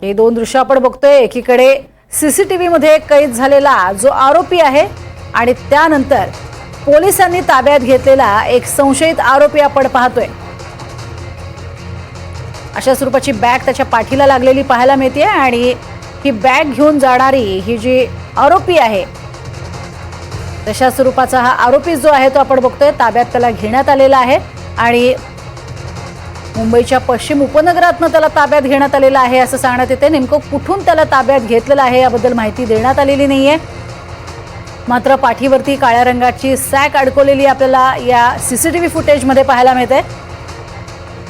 हे दोन दृश्य आपण बघतोय। एकीकडे सीसीटीव्ही मध्ये कैद झालेला जो आरोपी आहे आणि त्यानंतर पोलिसांनी ताब्यात घेतलेला एक संशयित आरोपी आपण पाहतोय। अशा स्वरूपाची बॅग त्याच्या पाठीला लागलेली पाहायला मिळते आणि ही बॅग घेऊन जाणारी ही जी आरोपी आहे तशा स्वरूपाचा हा आरोपी जो आहे तो आपण बघतोय। ताब्यात त्याला घेण्यात आलेला आहे आणि मुंबईच्या पश्चिम उपनगरातून त्याला ताब्यात घेण्यात आलेला आहे असं सांगण्यात येते। नेमकं कुठून त्याला ताब्यात घेतलेलं आहे याबद्दल माहिती देण्यात आलेली नाहीये। मात्र पाठीवरती काळ्या रंगाची सॅक अडकवलेली आपल्याला या सीसीटीव्ही फुटेजमध्ये पाहायला मिळते।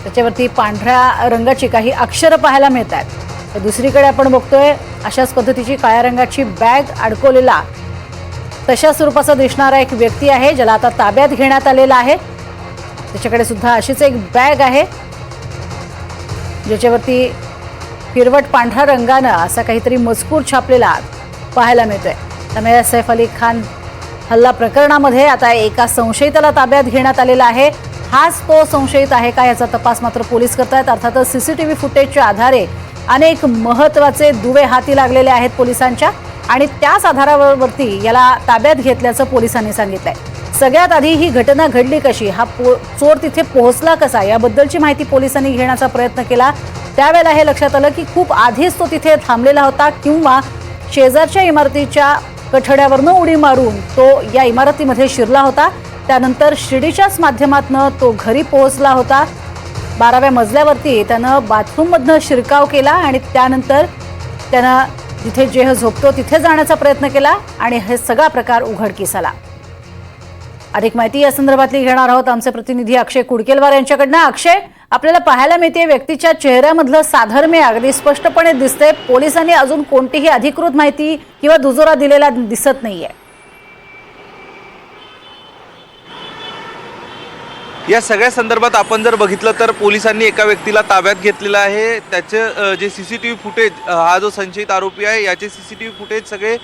त्याच्यावरती पांढऱ्या रंगाची काही अक्षरं पाहायला मिळतात। दुसरीकडे आपण बघतोय अशाच पद्धतीची काळ्या रंगाची बॅग अडकवलेला तशा स्वरूपाचा दिसणारा एक व्यक्ती आहे ज्याला आता ताब्यात घेण्यात आलेला आहे। त्याच्याकडे सुद्धा अशीच एक बॅग आहे ज्याच्यावरती हिरवट पांढऱ्या रंगानं असा काहीतरी मजकूर छापलेला पाहायला मिळतोय। त्यामुळे सैफ अली खान हल्ला प्रकरणामध्ये आता एका संशयिताला ताब्यात घेण्यात आलेला आहे। हाच तो संशयित आहे का याचा तपास मात्र पोलीस करतायत। अर्थातच सीसीटीव्ही फुटेजच्या आधारे अनेक महत्त्वाचे दुवे हाती लागलेले आहेत पोलिसांच्या आणि त्याच आधारावरती याला ताब्यात घेतल्याचं पोलिसांनी सांगितलंय। सगळ्यात आधी ही घटना घडली कशी, हा चोर तिथे पोहोचला कसा याबद्दलची माहिती पोलिसांनी घेण्याचा प्रयत्न केला। त्यावेळेला हे लक्षात आलं की खूप आधीच तो तिथे थांबलेला होता किंवा शेजारच्या इमारतीच्या कठड्यावरनं उडी मारून तो या इमारतीमध्ये शिरला होता। त्यानंतर शिडीच्याच माध्यमातून तो घरी पोहोचला होता। 12व्या मजल्यावरती त्यानं बाथरूममधनं शिरकाव केला आणि त्यानंतर त्यानं जिथे जेह झोपतो तिथे जाण्याचा प्रयत्न केला आणि हे सगळा प्रकार उघडकीस आला। अधिक माहिती या संदर्भातली घेणार आहोत आमचे प्रतिनिधी अक्षय कुडकेलवार यांच्याकडनं। अक्षय, आपल्याला पाहायला मिळते व्यक्तीच्या चेहऱ्यामधलं साधर्म्य अगदी स्पष्टपणे दिसते। पोलिसांनी अजून कोणतीही अधिकृत माहिती किंवा दुजोरा दिलेला दिसत नाहीये। या सगळ्या संदर्भात आपण जर बघितलं तर पोलिसांनी एका व्यक्तीला ताब्यात घेतलेला आहे। त्याचे जे सीसीटीव्ही फुटेज, हा जो संशयित आरोपी आहे याचे सीसीटीव्ही फुटेज सगळे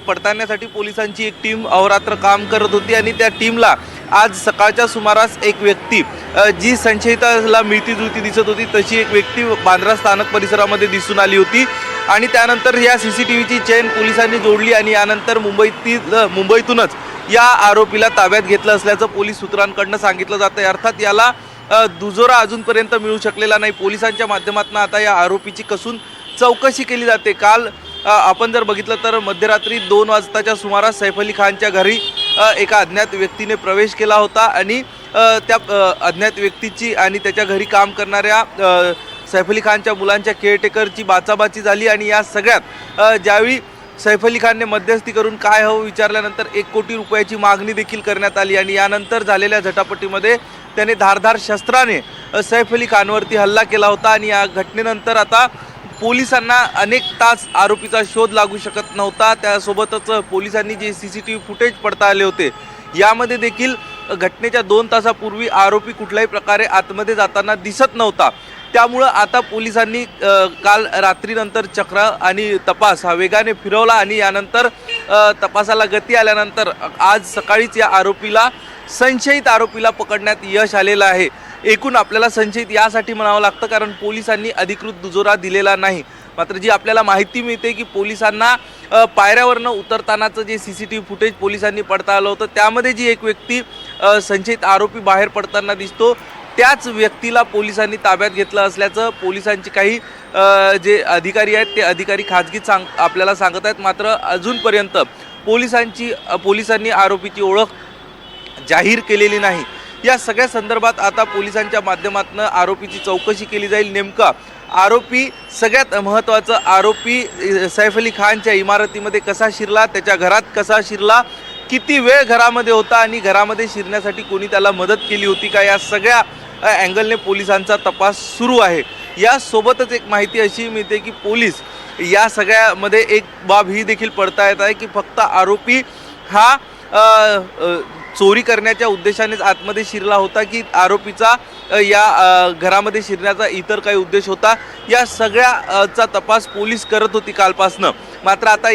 पडताळण्यासाठी पोलिसांची एक टीम अहोरात्र काम करत होती आणि त्या टीमला आज सकाळच्या सुमारास एक व्यक्ती जी संशयिताला मिळती जुळती दिसत होती तशी एक व्यक्ती बांद्रा स्थानक परिसरामध्ये दिसून आली होती आणि त्यानंतर या सीसीटीव्हीची चेन पोलिसांनी जोडली आणि यानंतर मुंबईतूनच या आरोपीला ताब्यात घेतलं असल्याचं पोलीस सूत्रांकडनं सांगितलं जातं आहे। अर्थात याला दुजोरा अजूनपर्यंत मिळू शकलेला नाही। पोलिसांच्या माध्यमातून आता या आरोपीची कसून चौकशी केली जाते। काल आपण जर बघितलं तर मध्यरात्री 2 वाजताच्या सुमारास सैफ अली खानच्या घरी एका अज्ञात व्यक्तीने प्रवेश केला होता आणि त्या अज्ञात व्यक्तीची आणि त्याच्या घरी काम करणाऱ्या सैफ अली खानच्या मुलांच्या केअरटेकरची बाचाबाची झाली आणि या सगळ्यात ज्यावेळी सैफ अली खानने मध्यस्थी करून काय हवं विचारल्यानंतर 1 कोटी रुपयाची मागणी देखील करण्यात आली आणि यानंतर झालेल्या झटापटीमध्ये त्याने धारधार शस्त्राने सैफ अली खानवरती हल्ला केला होता आणि या घटनेनंतर आता पोलिसांना अनेक तास आरोपीचा शोध लागू शकत नव्हता। त्यासोबतच पोलिसांनी जे सीसीटीव्ही फुटेज पडताळले होते यामध्ये देखील घटनेच्या 2 तासापूर्वी आरोपी कुठल्याही प्रकारे आतमध्ये जाताना दिसत नव्हता। त्यामुळं आता पोलिसांनी काल रात्रीनंतर चक्र आणि तपास हा वेगाने फिरवला आणि यानंतर तपासाला गती आल्यानंतर आज सकाळीच या संशयित आरोपीला पकडण्यात यश आलेलं आहे। एकूण आपल्याला संशयित यासाठी म्हणावं लागतं कारण पोलिसांनी अधिकृत दुजोरा दिलेला नाही। मात्र जी आपल्याला माहिती मिळते की पोलिसांना पायऱ्यावरनं उतरतानाचं जे सीसीटीव्ही फुटेज पोलिसांनी पडताळलं होतं त्यामध्ये जी एक व्यक्ती संशयित आरोपी बाहेर पडताना दिसतो त्याच व्यक्तीला पोलिसांनी ताब्यात घेतलं असल्याचं पोलिसांची काही जे अधिकारी आहेत ते अधिकारी खाजगीत आपल्याला सांगत आहेत। मात्र अजूनपर्यंत पोलिसांनी आरोपीची ओळख जाहीर केलेली नाही। या सगळ्या संदर्भात आता पोलिसांच्या माध्यमातून आरोपीची चौकशी केली जाईल। नेमका आरोपी, सगळ्यात महत्त्वाचं आरोपी सैफ अली खानच्या इमारतीमध्ये कसा शिरला, त्याच्या घरात कसा शिरला, किती वेळ घरामध्ये होता आणि घरामध्ये शिरण्यासाठी कोणी त्याला मदत केली होती का, या सगळ्या अँगलने पोलिसांचा तपास सुरू आहे। यासोबतच एक माहिती अशी मिळते की पोलीस या सगळ्यामध्ये एक बाब ही देखील पडताळत आहे की फक्त आरोपी हा चोरी करण्याच्या उद्देशानेच आतमध्ये शिरला होता की आरोपीचा या घरामध्ये शिरण्याचा इतर काही उद्देश होता। या सगळ्याचा तपास पोलीस करत होती कालपासनं। मात्र आता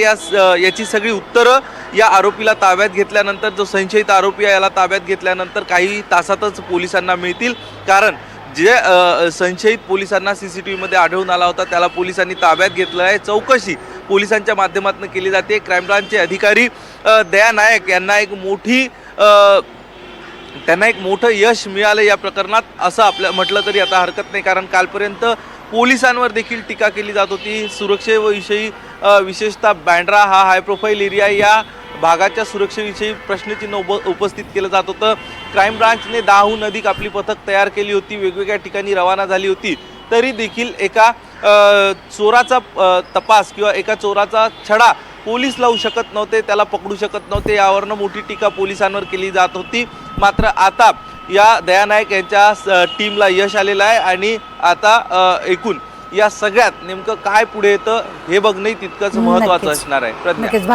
याची सगळी उत्तरं या आरोपीला ताब्यात घेतल्यानंतर, जो संशयित आरोपी आहे याला ताब्यात घेतल्यानंतर काही तासातच पोलिसांना मिळतील। कारण जे संशयित पोलिसांना CCTV मध्ये आढळून आला होता त्याला पोलिसांनी ताब्यात घेतलं आहे. चौकशी पोलिसांच्या माध्यमातून केली जाते. क्राईम ब्रांचचे अधिकारी दया नायक यांना एक मोठं यश मिळालं या प्रकरणात, असं आपल्या म्हटलं तरी आता हरकत नाही. कारण कालपर्यंत पोलिसांवर देखील टीका केली जात होती. सुरक्षेविषयी विशेषतः बँड्रा हा हाय प्रोफाईल एरिया, या भागाच्या सुरक्षेविषयी प्रश्नचिन्ह उपस्थित केलं जात होतं. क्राईम ब्रांचने 10हून अधिक आपली पथक तयार केली होती, वेगवेगळ्या ठिकाणी रवाना झाली होती. तरी देखील एका चोराचा तपास किंवा एका चोराचा छडा पोलीस लावू शकत नव्हते, त्याला पकडू शकत नव्हते. यावरनं मोठी टीका पोलिसांवर केली जात होती. मात्र आता या दया नायक यांच्या टीमला यश आलेलं आहे आणि आता एकूण या सगळ्यात नेमकं काय पुढे येतं हे बघणंही तितकंच महत्त्वाचं असणार आहे. प्रज्ञा. नक्कीच.